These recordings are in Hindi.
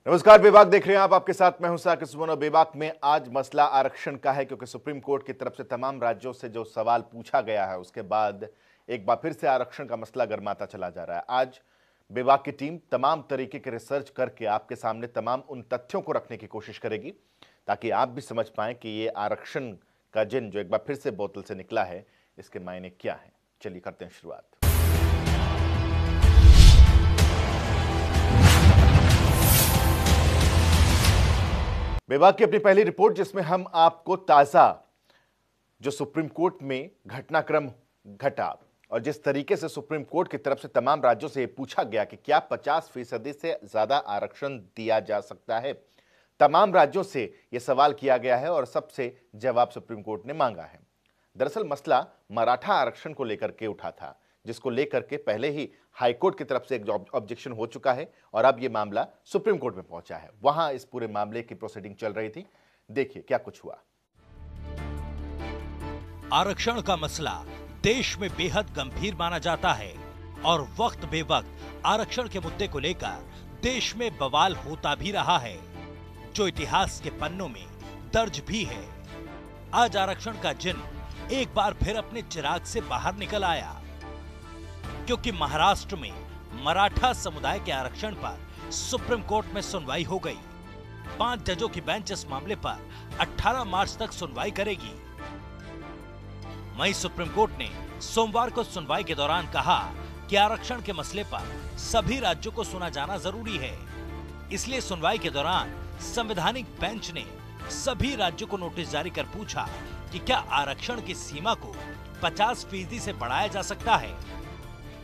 नमस्कार, बेबाक देख रहे हैं आप। आपके साथ मैं हूं साकिब सुमन और बेबाक में आज मसला आरक्षण का है, क्योंकि सुप्रीम कोर्ट की तरफ से तमाम राज्यों से जो सवाल पूछा गया है उसके बाद एक बार फिर से आरक्षण का मसला गरमाता चला जा रहा है। आज बेबाक की टीम तमाम तरीके के रिसर्च करके आपके सामने तमाम उन तथ्यों को रखने की कोशिश करेगी ताकि आप भी समझ पाएं कि ये आरक्षण का जिन जो एक बार फिर से बोतल से निकला है इसके मायने क्या है। चलिए करते हैं शुरुआत। बेबाक की अपनी पहली रिपोर्ट, जिसमें हम आपको ताजा जो सुप्रीम कोर्ट में घटनाक्रम घटा और जिस तरीके से सुप्रीम कोर्ट की तरफ से तमाम राज्यों से यह पूछा गया कि क्या 50% से ज्यादा आरक्षण दिया जा सकता है, तमाम राज्यों से यह सवाल किया गया है और सबसे जवाब सुप्रीम कोर्ट ने मांगा है। दरअसल मसला मराठा आरक्षण को लेकर के उठा था, जिसको लेकर के पहले ही हाईकोर्ट की तरफ से एक ऑब्जेक्शन हो चुका है और अब यह मामला सुप्रीम कोर्ट में पहुंचा है। वहां इस पूरे मामले की प्रोसीडिंग चल रही थी। देखिए क्या कुछ हुआ। आरक्षण का मसला देश में बेहद गंभीर माना जाता है और वक्त बेवक्त आरक्षण के मुद्दे को लेकर देश में बवाल होता भी रहा है, जो इतिहास के पन्नों में दर्ज भी है। आज आरक्षण का जिन एक बार फिर अपने चिराग से बाहर निकल आया, क्योंकि महाराष्ट्र में मराठा समुदाय के आरक्षण पर सुप्रीम कोर्ट में सुनवाई हो गई। 5 जजों की बेंच इस मामले पर 18 मार्च तक सुनवाई करेगी। वहीं सुप्रीम कोर्ट ने सोमवार को सुनवाई के दौरान कहा कि आरक्षण के मसले पर सभी राज्यों को सुना जाना जरूरी है। इसलिए सुनवाई के दौरान संवैधानिक बेंच ने सभी राज्यों को नोटिस जारी कर पूछा कि क्या आरक्षण की सीमा को 50% से बढ़ाया जा सकता है।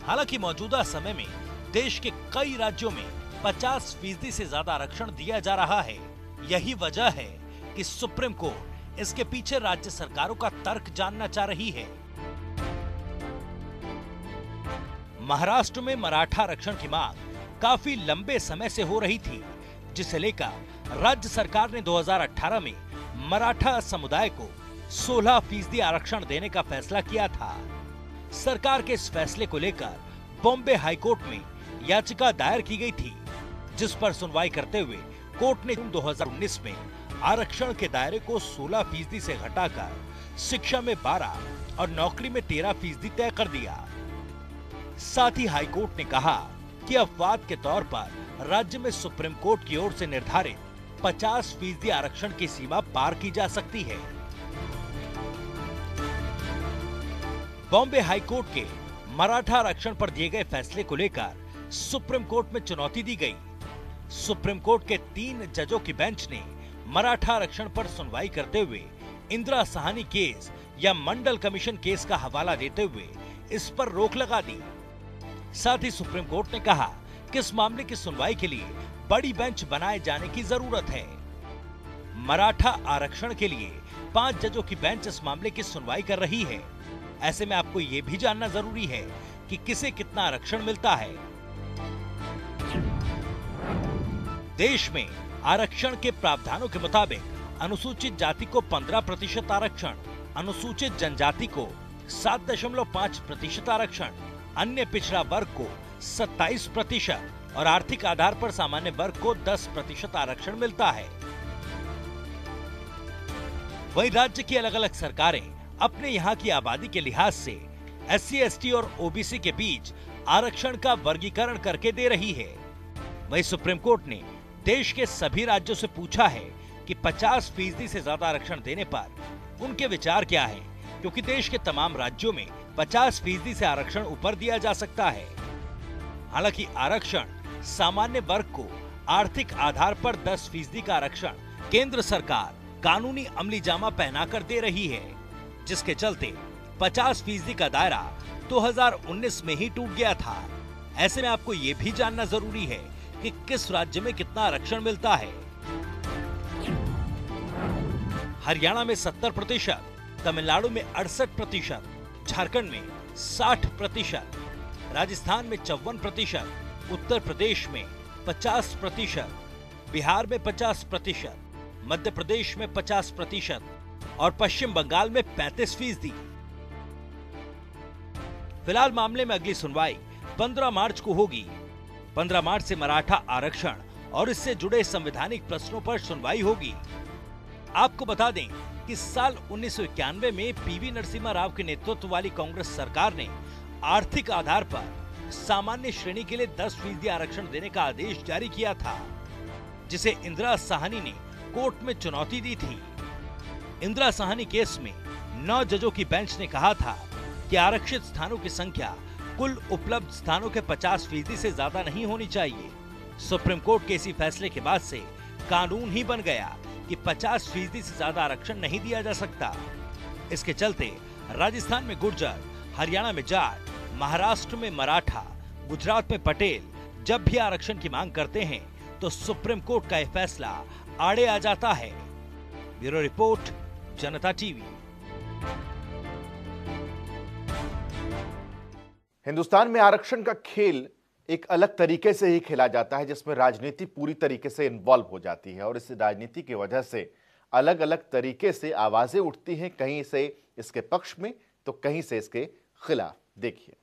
हालांकि मौजूदा समय में देश के कई राज्यों में 50% से ज्यादा आरक्षण दिया जा रहा है। यही वजह है कि सुप्रीम कोर्ट इसके पीछे राज्य सरकारों का तर्क जानना चाह रही है। महाराष्ट्र में मराठा आरक्षण की मांग काफी लंबे समय से हो रही थी, जिसे लेकर राज्य सरकार ने 2018 में मराठा समुदाय को 16% आरक्षण देने का फैसला किया था। सरकार के इस फैसले को लेकर बॉम्बे हाईकोर्ट में याचिका दायर की गई थी, जिस पर सुनवाई करते हुए कोर्ट ने जून 2019 में आरक्षण के दायरे को 16% से घटाकर शिक्षा में 12 और नौकरी में 13% तय कर दिया। साथ ही हाईकोर्ट ने कहा कि अपवाद के तौर पर राज्य में सुप्रीम कोर्ट की ओर से निर्धारित 50% आरक्षण की सीमा पार की जा सकती है। बॉम्बे हाईकोर्ट के मराठा आरक्षण पर दिए गए फैसले को लेकर सुप्रीम कोर्ट में चुनौती दी गई। सुप्रीम कोर्ट के 3 जजों की बेंच ने मराठा आरक्षण पर सुनवाई करते हुए इंदिरा साहनी केस या मंडल कमीशन केस का हवाला देते हुए इस पर रोक लगा दी। साथ ही सुप्रीम कोर्ट ने कहा कि इस मामले की सुनवाई के लिए बड़ी बेंच बनाए जाने की जरूरत है। मराठा आरक्षण के लिए 5 जजों की बेंच इस मामले की सुनवाई कर रही है। ऐसे में आपको ये भी जानना जरूरी है कि किसे कितना आरक्षण मिलता है। देश में आरक्षण के प्रावधानों के मुताबिक अनुसूचित जाति को 15% आरक्षण, अनुसूचित जनजाति को 7.5% आरक्षण, अन्य पिछड़ा वर्ग को 27% और आर्थिक आधार पर सामान्य वर्ग को 10% आरक्षण मिलता है। वहीं राज्य की अलग अलग सरकारें अपने यहाँ की आबादी के लिहाज से SC, ST और OBC के बीच आरक्षण का वर्गीकरण करके दे रही है। वहीं सुप्रीम कोर्ट ने देश के सभी राज्यों से पूछा है कि 50% से ज्यादा आरक्षण देने पर उनके विचार क्या है, क्योंकि देश के तमाम राज्यों में 50% से आरक्षण ऊपर दिया जा सकता है। हालांकि आरक्षण सामान्य वर्ग को आर्थिक आधार पर 10% का आरक्षण केंद्र सरकार कानूनी अमली जामा पहनाकर दे रही है, जिसके चलते 50% का दायरा 2019 में ही टूट गया था। ऐसे में आपको ये भी जानना जरूरी है कि किस राज्य में कितना आरक्षण मिलता है। हरियाणा में 70%, तमिलनाडु में 68%, झारखंड में 60%, राजस्थान में 54%, उत्तर प्रदेश में 50%, बिहार में 50%, मध्य प्रदेश में 50% और पश्चिम बंगाल में 35%। फिलहाल मामले में अगली सुनवाई 15 मार्च को होगी। 15 मार्च से मराठा आरक्षण और इससे जुड़े संवैधानिक प्रश्नों पर सुनवाई होगी। आपको बता दें कि साल 1991 में पीवी नरसिम्हा राव के नेतृत्व वाली कांग्रेस सरकार ने आर्थिक आधार पर सामान्य श्रेणी के लिए 10% आरक्षण देने का आदेश जारी किया था, जिसे इंदिरा साहनी ने कोर्ट में चुनौती दी थी। इंदिरा साहनी केस में 9 जजों की बेंच ने कहा था कि आरक्षित स्थानों की संख्या कुल उपलब्ध स्थानों के 50% से ज्यादा नहीं होनी चाहिए। सुप्रीम कोर्ट के इसी फैसले के बाद से कानून ही बन गया कि 50% से ज्यादा आरक्षण नहीं दिया जा सकता। इसके चलते राजस्थान में गुर्जर, हरियाणा में जाट, महाराष्ट्र में मराठा, गुजरात में पटेल जब भी आरक्षण की मांग करते हैं तो सुप्रीम कोर्ट का यह फैसला आड़े आ जाता है। ब्यूरो रिपोर्ट, जनता टीवी। हिंदुस्तान में आरक्षण का खेल एक अलग तरीके से ही खेला जाता है, जिसमें राजनीति पूरी तरीके से इन्वॉल्व हो जाती है और इस राजनीति की वजह से अलग अलग तरीके से आवाजें उठती हैं, कहीं से इसके पक्ष में तो कहीं से इसके खिलाफ। देखिए।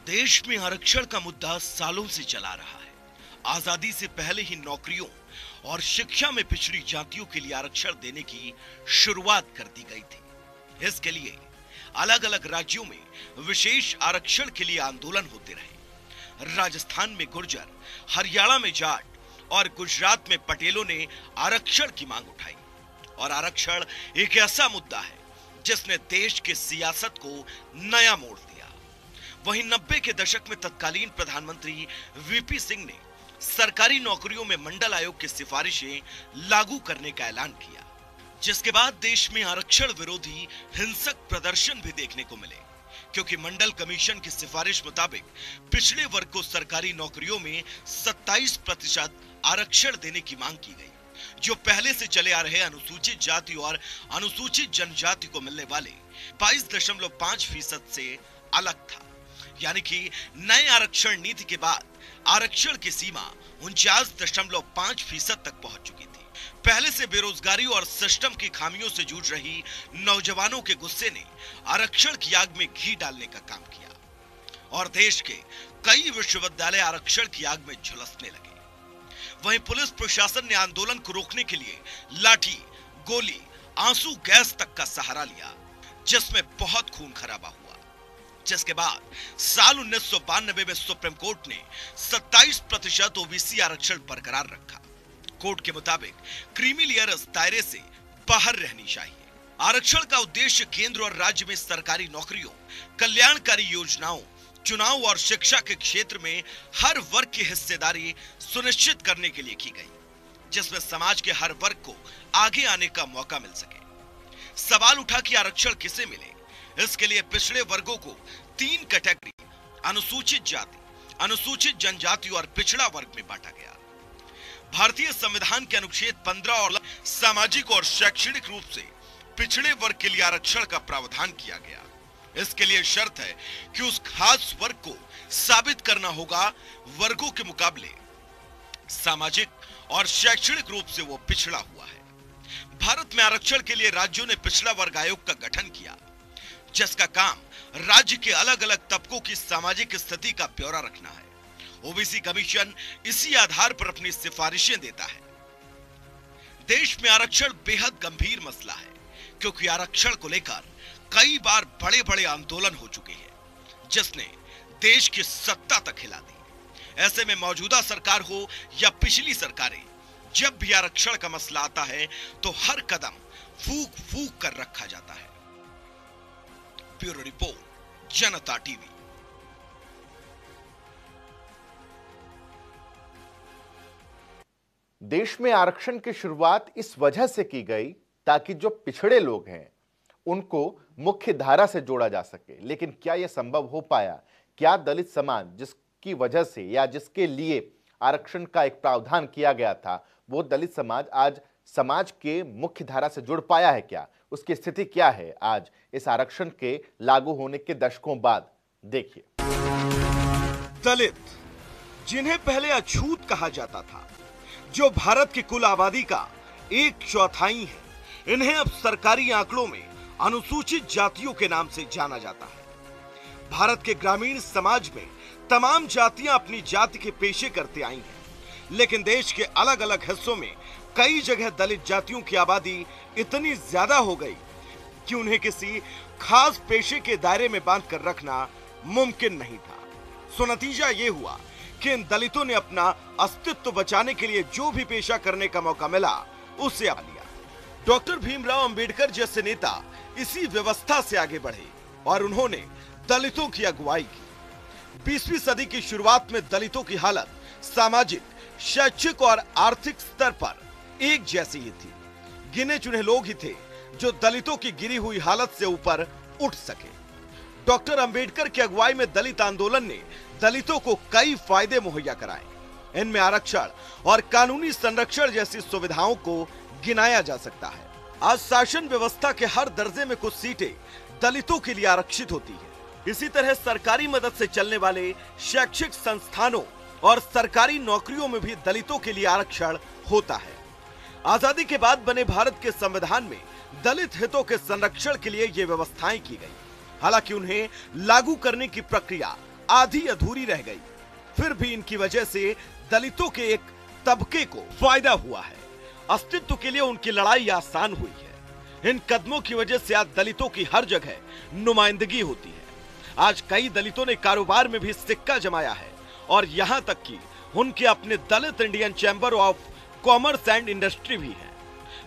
देश में आरक्षण का मुद्दा सालों से चला रहा है। आजादी से पहले ही नौकरियों और शिक्षा में पिछड़ी जातियों के लिए आरक्षण देने की शुरुआत कर दी गई थी। इसके लिए अलग अलग राज्यों में विशेष आरक्षण के लिए आंदोलन होते रहे। राजस्थान में गुर्जर, हरियाणा में जाट और गुजरात में पटेलों ने आरक्षण की मांग उठाई। और आरक्षण एक ऐसा मुद्दा है जिसने देश की सियासत को नया मोड़ दिया। वहीं 90 के दशक में तत्कालीन प्रधानमंत्री वीपी सिंह ने सरकारी नौकरियों में मंडल आयोग की सिफारिशें लागू करने का ऐलान किया, जिसके बाद देश में आरक्षण विरोधी हिंसक प्रदर्शन भी देखने को मिले, क्योंकि मंडल कमीशन की सिफारिश मुताबिक पिछड़े वर्ग को सरकारी नौकरियों में 27% आरक्षण देने की मांग की गई, जो पहले से चले आ रहे अनुसूचित जाति और अनुसूचित जनजाति को मिलने वाले 22.5% से अलग था। यानी कि नए आरक्षण नीति के बाद आरक्षण की सीमा 49.5% तक पहुंच चुकी थी। पहले से बेरोजगारी और सिस्टम की खामियों से जूझ रही नौजवानों के गुस्से ने आरक्षण की आग में घी डालने का काम किया और देश के कई विश्वविद्यालय आरक्षण की आग में झुलसने लगे। वहीं पुलिस प्रशासन ने आंदोलन को रोकने के लिए लाठी, गोली, आंसू गैस तक का सहारा लिया, जिसमें बहुत खून खराबा हुआ। जिसके बाद साल 1992 में सुप्रीम कोर्ट ने 27% ओबीसी आरक्षण बरकरार रखा। कोर्ट के मुताबिक क्रीमी लेयर इस दायरे से बाहर रहनी चाहिए। आरक्षण का उद्देश्य केंद्र और राज्य में सरकारी नौकरियों, कल्याणकारी योजनाओं, चुनाव और शिक्षा के क्षेत्र में हर वर्ग की हिस्सेदारी सुनिश्चित करने के लिए की गई, जिसमें समाज के हर वर्ग को आगे आने का मौका मिल सके। सवाल उठा कि आरक्षण किसे मिले। इसके लिए पिछड़े वर्गों को 3 कैटेगरी, अनुसूचित जाति, अनुसूचित जनजाति और पिछड़ा वर्ग में बांटा गया। भारतीय संविधान के अनुच्छेद 15 और सामाजिक और शैक्षणिक रूप से पिछड़े वर्ग के लिए आरक्षण का प्रावधान किया गया। इसके लिए शर्त है कि उस खास वर्ग को साबित करना होगा वर्गों के मुकाबले सामाजिक और शैक्षणिक रूप से वो पिछड़ा हुआ है। भारत में आरक्षण के लिए राज्यों ने पिछड़ा वर्ग आयोग का गठन किया, जिसका काम राज्य के अलग अलग तबकों की सामाजिक स्थिति का ब्यौरा रखना है। ओबीसी कमीशन इसी आधार पर अपनी सिफारिशें देता है। देश में आरक्षण बेहद गंभीर मसला है, क्योंकि आरक्षण को लेकर कई बार बड़े बड़े आंदोलन हो चुके हैं, जिसने देश की सत्ता तक हिला दी। ऐसे में मौजूदा सरकार हो या पिछली सरकारें, जब भी आरक्षण का मसला आता है तो हर कदम फूंक फूंक कर रखा जाता है। ब्यूरो रिपोर्ट, जनता टीवी। देश में आरक्षण की शुरुआत इस वजह से की गई ताकि जो पिछड़े लोग हैं उनको मुख्य धारा से जोड़ा जा सके। लेकिन क्या यह संभव हो पाया? क्या दलित समाज जिसकी वजह से या जिसके लिए आरक्षण का एक प्रावधान किया गया था, वो दलित समाज आज समाज के मुख्य धारा से जुड़ पाया है? क्या उसकी स्थिति क्या है आज इस आरक्षण के लागू होने के दशकों बाद? देखिए। दलित, जिन्हें पहले अछूत कहा जाता था, जो भारत की कुल आबादी का 1/4 है, इन्हें अब सरकारी आंकड़ों में अनुसूचित जातियों के नाम से जाना जाता है। भारत के ग्रामीण समाज में तमाम जातियां अपनी जाति के पेशे करते आई हैं, लेकिन देश के अलग अलग हिस्सों में कई जगह दलित जातियों की आबादी इतनी ज्यादा हो गई कि उन्हें किसी खास पेशे के दायरे में बांध कर रखना मुमकिन नहीं था। सो नतीजा ये हुआ कि इन दलितों ने अपना अस्तित्व बचाने के लिए जो भी पेशा करने का मौका मिला उसे अपना लिया। डॉक्टर भीमराव अंबेडकर जैसे नेता इसी व्यवस्था से आगे बढ़े और उन्होंने दलितों की अगुवाई की। 20वीं सदी की शुरुआत में दलितों की हालत सामाजिक, शैक्षिक और आर्थिक स्तर पर एक जैसी ही थी। गिने चुने लोग ही थे जो दलितों की गिरी हुई हालत से ऊपर उठ सके। डॉक्टर अंबेडकर की अगुवाई में दलित आंदोलन ने दलितों को कई फायदे मुहैया कराए। इनमें आरक्षण और कानूनी संरक्षण जैसी सुविधाओं को गिनाया जा सकता है। आज शासन व्यवस्था के हर दर्जे में कुछ सीटें दलितों के लिए आरक्षित होती है। इसी तरह सरकारी मदद से चलने वाले शैक्षिक संस्थानों और सरकारी नौकरियों में भी दलितों के लिए आरक्षण होता है। आजादी के बाद बने भारत के संविधान में दलित हितों के संरक्षण के लिए ये व्यवस्थाएं की गई। हालांकि उन्हें लागू करने की प्रक्रिया आधी अधूरी रह गई। फिर भी इनकी वजह से दलितों के एक तबके को फायदा हुआ है। अस्तित्व के लिए उनकी लड़ाई आसान हुई है। इन कदमों की वजह से आज दलितों की हर जगह नुमाइंदगी होती है। आज कई दलितों ने कारोबार में भी सिक्का जमाया है और यहां तक कि उनके अपने दलित Indian chamber of commerce and industry भी है।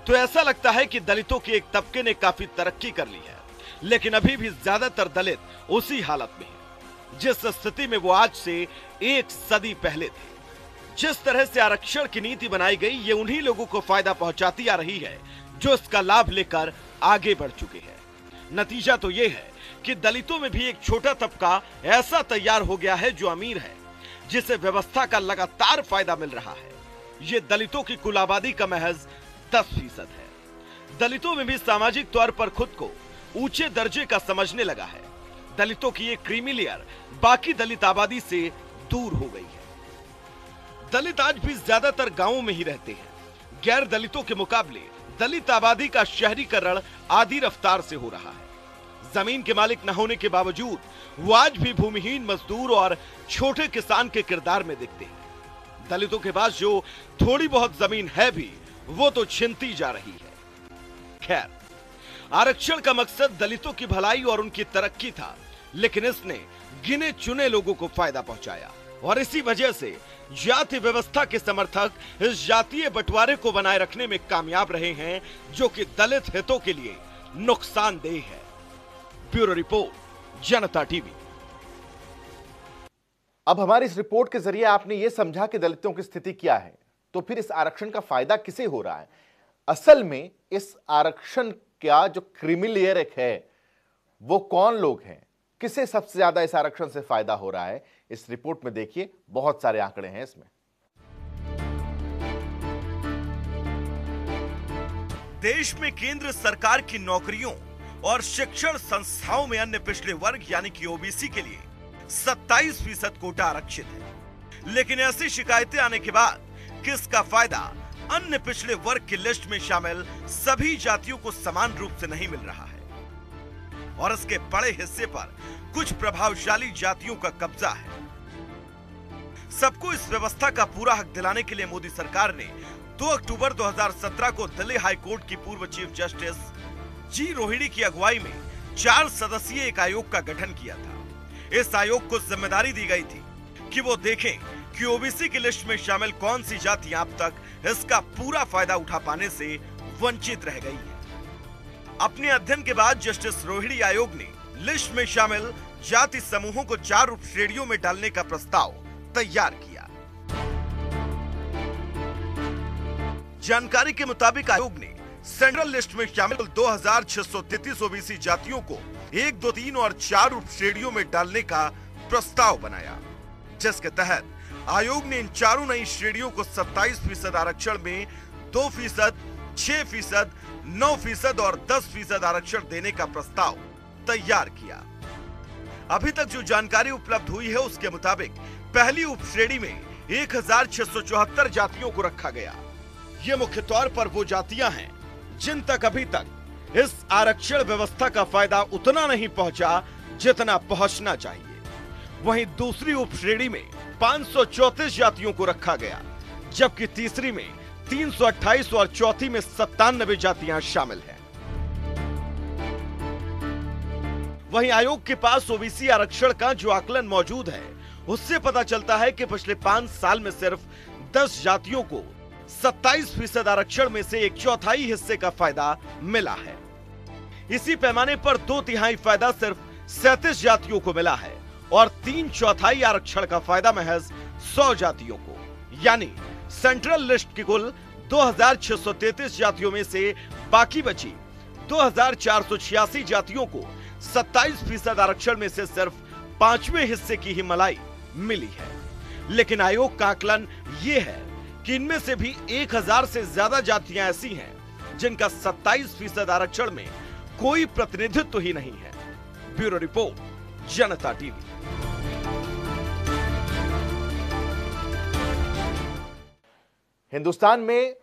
तो ऐसा लगता है कि दलितों के एक तबके ने काफी तरक्की कर ली है, लेकिन अभी भी ज्यादातर दलित उसी हालत में है जिस स्थिति में वो आज से एक सदी पहले थे। जिस तरह से आरक्षण की नीति बनाई गई, ये उन्हीं लोगों को फायदा पहुंचाती आ रही है जो इसका लाभ लेकर आगे बढ़ चुके हैं। नतीजा तो ये है कि दलितों में भी एक छोटा तबका ऐसा तैयार हो गया है जो अमीर है, जिसे व्यवस्था का लगातार फायदा मिल रहा है। ये दलितों की कुल आबादी का महज 10% है। दलितों में भी सामाजिक तौर पर खुद को ऊंचे दर्जे का समझने लगा है। दलितों की ये क्रीमी लेयर बाकी दलित आबादी से दूर हो गई है। दलित आज भी ज्यादातर गांवों में ही रहते हैं। गैर दलितों के मुकाबले दलित आबादी का शहरीकरण आधी रफ्तार से हो रहा है। जमीन के मालिक न होने के बावजूद वो आज भी भूमिहीन मजदूर और छोटे किसान के किरदार में दिखते हैं। दलितों के पास जो थोड़ी बहुत जमीन है भी, वो तो छिनती जा रही है। खैर, आरक्षण का मकसद दलितों की भलाई और उनकी तरक्की था, लेकिन इसने गिने चुने लोगों को फायदा पहुंचाया और इसी वजह से जाति व्यवस्था के समर्थक इस जातीय बंटवारे को बनाए रखने में कामयाब रहे हैं, जो कि दलित हितों के लिए नुकसानदेह है। ब्यूरो रिपोर्ट, जनता टीवी। अब हमारी इस रिपोर्ट के जरिए आपने यह समझा कि दलितों की स्थिति क्या है, तो फिर इस आरक्षण का फायदा किसे हो रहा है? असल में इस आरक्षण का जो क्रीमी लेयर है, वो कौन लोग हैं, किसे सबसे ज्यादा इस आरक्षण से फायदा हो रहा है? इस रिपोर्ट में देखिए, बहुत सारे आंकड़े हैं इसमें। देश में केंद्र सरकार की नौकरियों और शिक्षण संस्थाओं में अन्य पिछड़े वर्ग यानी कि ओबीसी के लिए 27% कोटा आरक्षित है। लेकिन ऐसी शिकायतें आने के बाद किसका फायदा अन्य पिछड़े वर्ग की लिस्ट में शामिल सभी जातियों को समान रूप से नहीं मिल रहा है और इसके बड़े हिस्से पर कुछ प्रभावशाली जातियों का कब्जा है। सबको इस व्यवस्था का पूरा हक दिलाने के लिए मोदी सरकार ने 2 अक्टूबर 2017 को दिल्ली हाई कोर्ट की पूर्व चीफ जस्टिस जी रोहिणी की अगुवाई में 4 सदस्यीय एक आयोग का गठन किया था। इस आयोग को जिम्मेदारी दी गई थी कि वो देखें कि ओबीसी की लिस्ट में शामिल कौन सी जातियां अब तक इसका पूरा फायदा उठा पाने से वंचित रह गई हैं। अपने अध्ययन के बाद जस्टिस रोहिणी आयोग ने लिस्ट में शामिल जाति समूहों को 4 उप श्रेणियों में डालने का प्रस्ताव तैयार किया। जानकारी के मुताबिक आयोग ने सेंट्रल लिस्ट में शामिल 2633 ओबीसी जातियों को 1, 2, 3 और 4 उप श्रेणियों में डालने का प्रस्ताव बनाया, जिसके तहत आयोग ने इन चारों नई श्रेणियों को 27% आरक्षण में 2%, 6%, 9% और 10% आरक्षण देने का प्रस्ताव तैयार किया। अभी तक जो जानकारी उपलब्ध हुई है उसके मुताबिक पहली उप श्रेणी में 1674 जातियों को रखा गया। ये मुख्य तौर पर वो जातियां हैं जिन तक अभी तक इस आरक्षण व्यवस्था का फायदा उतना नहीं पहुंचा जितना पहुंचना चाहिए। वहीं दूसरी उपश्रेणी में 534 जातियों को रखा गया, जबकि तीसरी में 328 और चौथी में 97 जातियां शामिल हैं। वहीं आयोग के पास ओबीसी आरक्षण का जो आकलन मौजूद है, उससे पता चलता है कि पिछले 5 साल में सिर्फ 10 जातियों को 27% आरक्षण में से 1/4 हिस्से का फायदा मिला है। इसी पैमाने पर 2/3 फायदा सिर्फ 37 जातियों को मिला है और 3/4 आरक्षण का फायदा महज 100 जातियों को, यानी सेंट्रल लिस्ट की कुल 2633 जातियों में से बाकी बची 2486 जातियों को 27% आरक्षण में से सिर्फ 5वें हिस्से की ही मलाई मिली है। लेकिन आयोग का आकलन यह है कि इनमें से भी 1000 से ज्यादा जातियां ऐसी हैं जिनका 27% आरक्षण में कोई प्रतिनिधित्व ही नहीं है। ब्यूरो रिपोर्ट, जनता टीवी। हिंदुस्तान में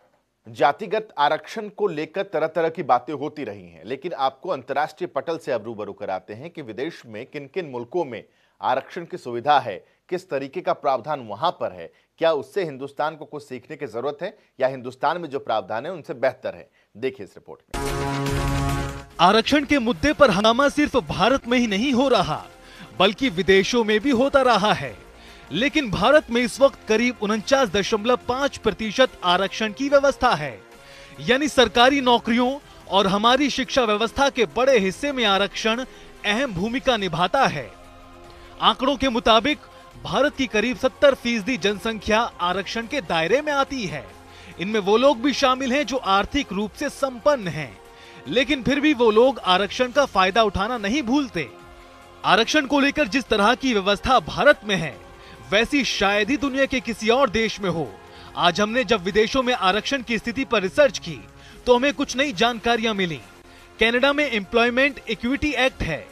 जातिगत आरक्षण को लेकर तरह तरह की बातें होती रही हैं, लेकिन आपको अंतर्राष्ट्रीय पटल से अब रूबरू कराते हैं कि विदेश में किन किन मुल्कों में आरक्षण की सुविधा है, किस तरीके का प्रावधान वहां पर है, क्या उससे हिंदुस्तान को कुछ सीखने की जरूरत है या हिंदुस्तान में जो प्रावधान है उनसे बेहतर है। देखिए इस रिपोर्ट में। आरक्षण के मुद्दे पर हंगामा सिर्फ भारत में ही नहीं हो रहा, बल्कि विदेशों में भी होता रहा है। लेकिन भारत में इस वक्त करीब 49.5% आरक्षण की व्यवस्था है, यानी सरकारी नौकरियों और हमारी शिक्षा व्यवस्था के बड़े हिस्से में आरक्षण अहम भूमिका निभाता है। आंकड़ों के मुताबिक भारत की करीब 70% जनसंख्या आरक्षण के दायरे में आती है। इनमें वो लोग भी शामिल हैं जो आर्थिक रूप से संपन्न हैं, लेकिन फिर भी वो लोग आरक्षण का फायदा उठाना नहीं भूलते। आरक्षण को लेकर जिस तरह की व्यवस्था भारत में है, वैसी शायद ही दुनिया के किसी और देश में हो। आज हमने जब विदेशों में आरक्षण की स्थिति पर रिसर्च की तो हमें कुछ नई जानकारियां मिली। कनाडा में एम्प्लॉयमेंट इक्विटी एक्ट है,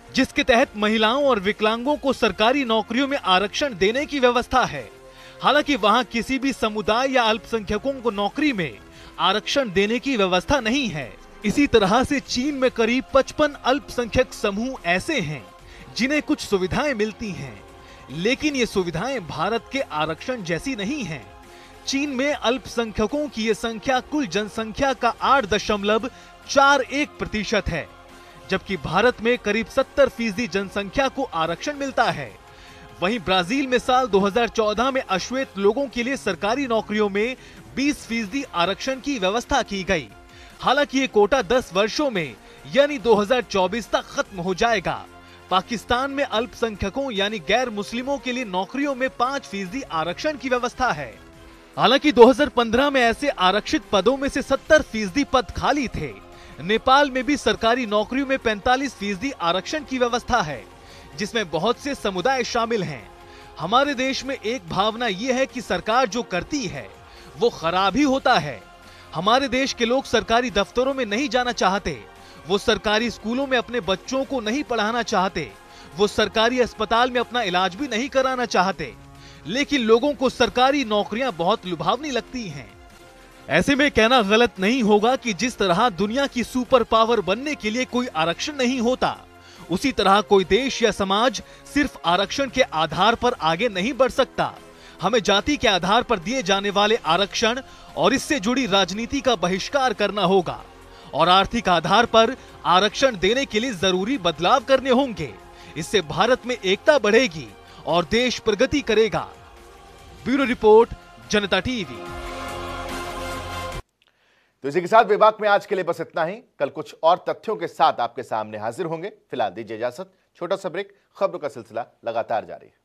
जिसके तहत महिलाओं और विकलांगों को सरकारी नौकरियों में आरक्षण देने की व्यवस्था है। हालांकि वहां किसी भी समुदाय या अल्पसंख्यकों को नौकरी में आरक्षण देने की व्यवस्था नहीं है। इसी तरह से चीन में करीब 55 अल्पसंख्यक समूह ऐसे हैं जिन्हें कुछ सुविधाएं मिलती हैं, लेकिन ये सुविधाएं भारत के आरक्षण जैसी नहीं हैं। चीन में अल्पसंख्यकों की ये संख्या कुल जनसंख्या का 8.41% है, जबकि भारत में करीब 70% जनसंख्या को आरक्षण मिलता है। वहीं ब्राजील में साल 2014 में अश्वेत लोगों के लिए सरकारी नौकरियों में 20% आरक्षण की व्यवस्था की गई। हालांकि ये कोटा 10 वर्षों में यानी 2024 तक खत्म हो जाएगा। पाकिस्तान में अल्पसंख्यकों यानी गैर मुस्लिमों के लिए नौकरियों में 5% आरक्षण की व्यवस्था है। हालांकि 2015 में ऐसे आरक्षित पदों में से 70% पद खाली थे। नेपाल में भी सरकारी नौकरियों में 45% आरक्षण की व्यवस्था है, जिसमें बहुत से समुदाय शामिल हैं। हमारे देश में एक भावना यह है कि सरकार जो करती है वो खराब ही होता है। हमारे देश के लोग सरकारी दफ्तरों में नहीं जाना चाहते, वो सरकारी स्कूलों में अपने बच्चों को नहीं पढ़ाना चाहते, वो सरकारी अस्पताल में अपना इलाज भी नहीं कराना चाहते, लेकिन लोगों को सरकारी नौकरियां बहुत लुभावनी लगती हैं। ऐसे में कहना गलत नहीं होगा कि जिस तरह दुनिया की सुपर पावर बनने के लिए कोई आरक्षण नहीं होता, उसी तरह कोई देश या समाज सिर्फ आरक्षण के आधार पर आगे नहीं बढ़ सकता। हमें जाति के आधार पर दिए जाने वाले आरक्षण और इससे जुड़ी राजनीति का बहिष्कार करना होगा और आर्थिक आधार पर आरक्षण देने के लिए जरूरी बदलाव करने होंगे। इससे भारत में एकता बढ़ेगी और देश प्रगति करेगा। ब्यूरो रिपोर्ट, जनता टीवी। तो इसी के साथ विभाग में आज के लिए बस इतना ही। कल कुछ और तथ्यों के साथ आपके सामने हाजिर होंगे। फिलहाल दीजिए इजाजत। छोटा सा ब्रेक, खबरों का सिलसिला लगातार जारी है।